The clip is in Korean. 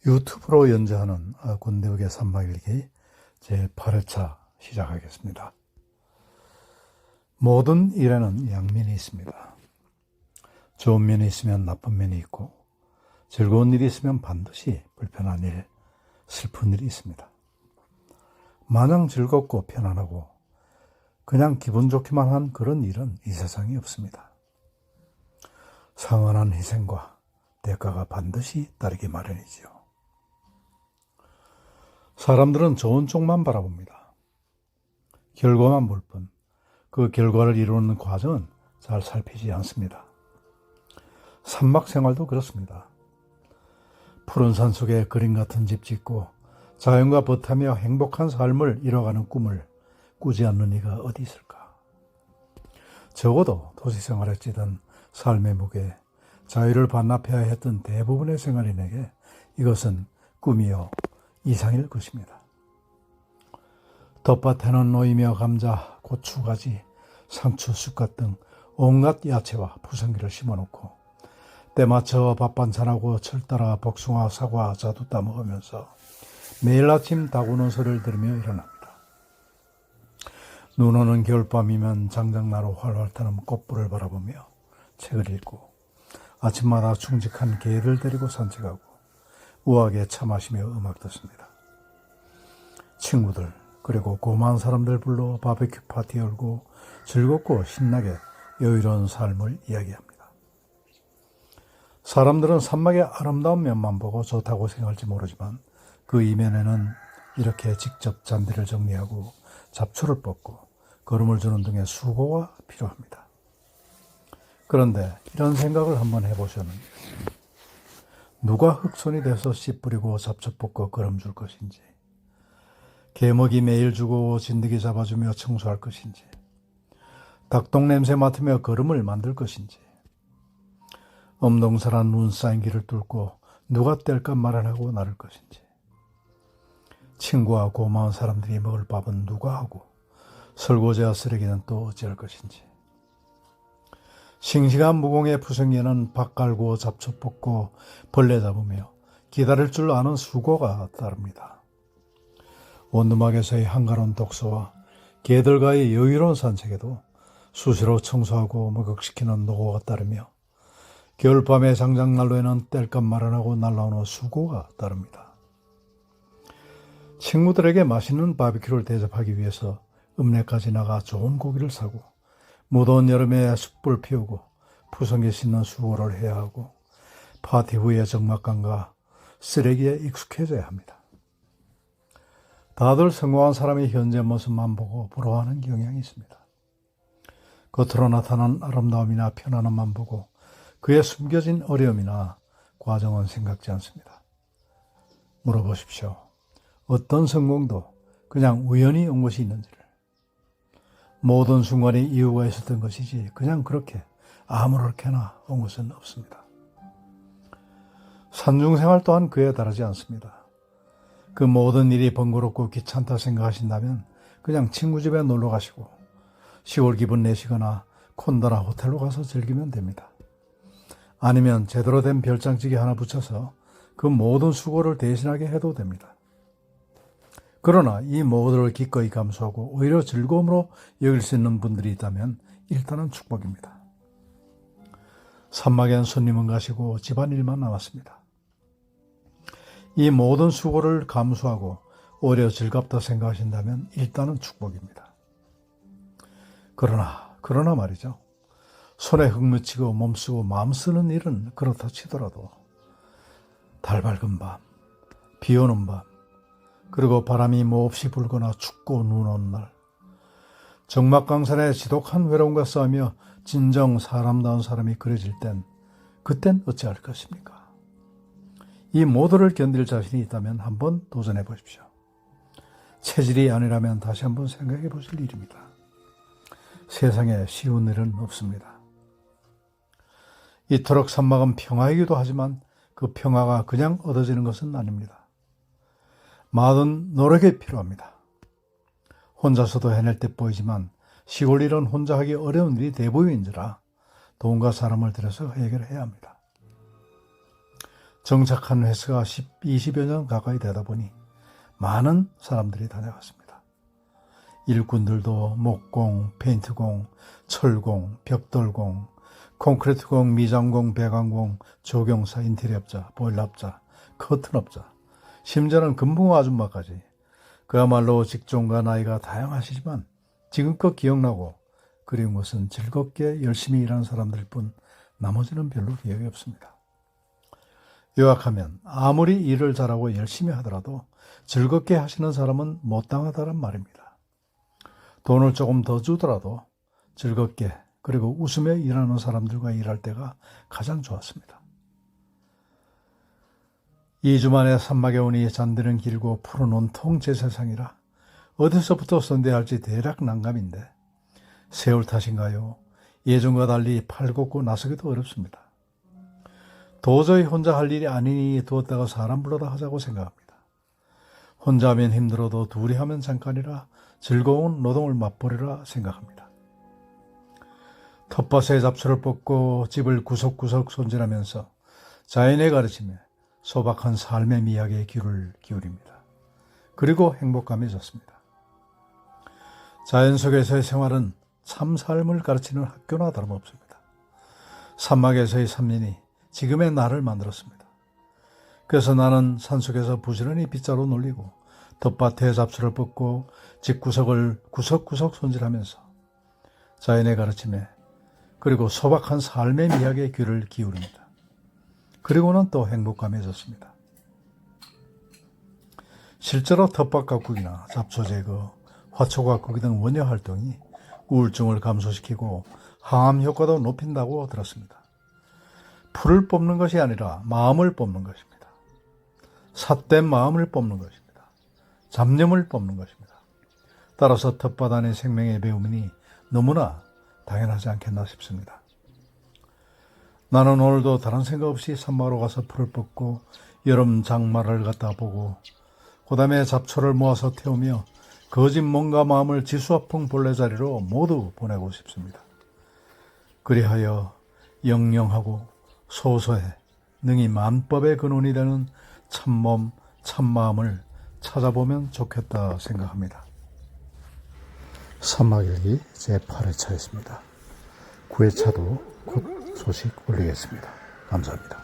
유튜브로 연재하는 군대역의 3박 1기 제8회차 시작하겠습니다. 모든 일에는 양면이 있습니다. 좋은 면이 있으면 나쁜 면이 있고 즐거운 일이 있으면 반드시 불편한 일, 슬픈 일이 있습니다. 마냥 즐겁고 편안하고 그냥 기분 좋기만 한 그런 일은 이 세상에 없습니다. 상언한 희생과 대가가 반드시 따르기 마련이지요. 사람들은 좋은 쪽만 바라봅니다. 결과만 볼 뿐, 그 결과를 이루는 과정은 잘 살피지 않습니다. 산막 생활도 그렇습니다. 푸른 산 속에 그림 같은 집 짓고 자연과 벗하며 행복한 삶을 이뤄가는 꿈을 꾸지 않는 이가 어디 있을까? 적어도 도시 생활에 찌든 삶의 무게, 자유를 반납해야 했던 대부분의 생활인에게 이것은 꿈이요 이상일 것입니다. 텃밭에는 오이며 감자, 고추가지, 상추, 쑥갓 등 온갖 야채와 푸성기를 심어놓고 때맞춰 밥 반찬하고 철 따라 복숭아, 사과, 자두 따먹으면서 매일 아침 닭 우는 소리를 들으며 일어납니다. 눈 오는 겨울밤이면 장작나루 활활 타는 꽃불을 바라보며 책을 읽고 아침마다 충직한 개를 데리고 산책하고 우아하게 차 마시며 음악 듣습니다. 친구들 그리고 고마운 사람들 불러 바베큐 파티 열고 즐겁고 신나게 여유로운 삶을 이야기합니다. 사람들은 산막의 아름다운 면만 보고 좋다고 생각할지 모르지만 그 이면에는 이렇게 직접 잔디를 정리하고 잡초를 뽑고 거름을 주는 등의 수고가 필요합니다. 그런데 이런 생각을 한번 해보셨는지 누가 흙손이 돼서 씨 뿌리고 잡초 뽑고 거름 줄 것인지, 개먹이 매일 주고 진드기 잡아주며 청소할 것인지, 닭똥 냄새 맡으며 거름을 만들 것인지, 엄동설한 눈 쌓인 길을 뚫고 누가 뗄까 마련하고 나를 것인지, 친구와 고마운 사람들이 먹을 밥은 누가 하고 설거지와 쓰레기는 또 어찌할 것인지, 싱싱한 무공의 푸성이에는 밥 깔고 잡초 뽑고 벌레 잡으며 기다릴 줄 아는 수고가 따릅니다. 온두막에서의 한가로운 독서와 개들과의 여유로운 산책에도 수시로 청소하고 목욕시키는 노고가 따르며 겨울밤의 장작난로에는 뗄감 마련하고 날라오는 수고가 따릅니다. 친구들에게 맛있는 바비큐를 대접하기 위해서 읍내까지 나가 좋은 고기를 사고 무더운 여름에 숯불 피우고 푸성기 씻는 수고를 해야 하고 파티 후에 적막감과 쓰레기에 익숙해져야 합니다. 다들 성공한 사람의 현재 모습만 보고 부러워하는 경향이 있습니다. 겉으로 나타난 아름다움이나 편안함만 보고 그에 숨겨진 어려움이나 과정은 생각지 않습니다. 물어보십시오. 어떤 성공도 그냥 우연히 온 것이 있는지를. 모든 순간에 이유가 있었던 것이지 그냥 그렇게 아무렇게나 온 것은 없습니다. 산중생활 또한 그에 다르지 않습니다. 그 모든 일이 번거롭고 귀찮다 생각하신다면 그냥 친구 집에 놀러 가시고 시골 기분 내시거나 콘도나 호텔로 가서 즐기면 됩니다. 아니면 제대로 된 별장찌개 하나 붙여서 그 모든 수고를 대신하게 해도 됩니다. 그러나 이 모두를 기꺼이 감수하고 오히려 즐거움으로 여길 수 있는 분들이 있다면 일단은 축복입니다. 산막엔 손님은 가시고 집안일만 남았습니다. 이 모든 수고를 감수하고 오히려 즐겁다 생각하신다면 일단은 축복입니다. 그러나 말이죠. 손에 흙 묻히고 몸쓰고 마음 쓰는 일은 그렇다 치더라도 달 밝은 밤, 비 오는 밤, 그리고 바람이 몹시 불거나 춥고 눈 오는 날, 적막강산에 지독한 외로움과 싸우며 진정 사람다운 사람이 그려질 그땐 어찌할 것입니까? 이 모두를 견딜 자신이 있다면 한번 도전해 보십시오. 체질이 아니라면 다시 한번 생각해 보실 일입니다. 세상에 쉬운 일은 없습니다. 이토록 산막은 평화이기도 하지만 그 평화가 그냥 얻어지는 것은 아닙니다. 많은 노력이 필요합니다. 혼자서도 해낼 듯 보이지만 시골 일은 혼자 하기 어려운 일이 대부분인지라 도움과 사람을 들여서 해결해야 합니다. 정착한 횟수가 20여 년 가까이 되다 보니 많은 사람들이 다녀갔습니다. 일꾼들도 목공, 페인트공, 철공, 벽돌공, 콘크리트공, 미장공, 배관공, 조경사, 인테리어업자, 보일러업자, 커튼업자, 심지어는 금붕어 아줌마까지 그야말로 직종과 나이가 다양하시지만 지금껏 기억나고 그리운 것은 즐겁게 열심히 일하는 사람들 뿐 나머지는 별로 기억이 없습니다. 요약하면 아무리 일을 잘하고 열심히 하더라도 즐겁게 하시는 사람은 못당하다란 말입니다. 돈을 조금 더 주더라도 즐겁게 그리고 웃으며 일하는 사람들과 일할 때가 가장 좋았습니다. 2주 만에 산막에 오니 잔디는 길고 푸른 온통 제 세상이라 어디서부터 선대할지 대략 난감인데 세월 탓인가요? 예전과 달리 팔 걷고 나서기도 어렵습니다. 도저히 혼자 할 일이 아니니 두었다가 사람 불러다 하자고 생각합니다. 혼자 하면 힘들어도 둘이 하면 잠깐이라 즐거운 노동을 맛보리라 생각합니다. 텃밭에 잡초를 뽑고 집을 구석구석 손질하면서 자연의 가르침에 소박한 삶의 미학에 귀를 기울입니다. 그리고 행복감해졌습니다. 자연 속에서의 생활은 참 삶을 가르치는 학교나 다름없습니다. 산막에서의 3년이 지금의 나를 만들었습니다. 그래서 나는 산속에서 부지런히 빗자루 놀리고 텃밭에 잡초를 뽑고 집구석을 구석구석 손질하면서 자연의 가르침에 그리고 소박한 삶의 미학에 귀를 기울입니다. 그리고는 또 행복감해졌습니다. 실제로 텃밭 가꾸기나 잡초 제거, 화초 가꾸기 등 원예 활동이 우울증을 감소시키고 항암 효과도 높인다고 들었습니다. 풀을 뽑는 것이 아니라 마음을 뽑는 것입니다. 삿된 마음을 뽑는 것입니다. 잡념을 뽑는 것입니다. 따라서 텃밭 안의 생명의 배움이 너무나 당연하지 않겠나 싶습니다. 나는 오늘도 다른 생각 없이 산마로 가서 풀을 뽑고 여름 장마를 갖다 보고 그 다음에 잡초를 모아서 태우며 거짓 몸과 마음을 지수아풍 본래자리로 모두 보내고 싶습니다. 그리하여 영영하고 소소해 능히 만법의 근원이 되는 참몸, 참마음을 찾아보면 좋겠다 생각합니다. 산막일기 제8회차였습니다. 9회차도 곧 소식 올리겠습니다. 감사합니다.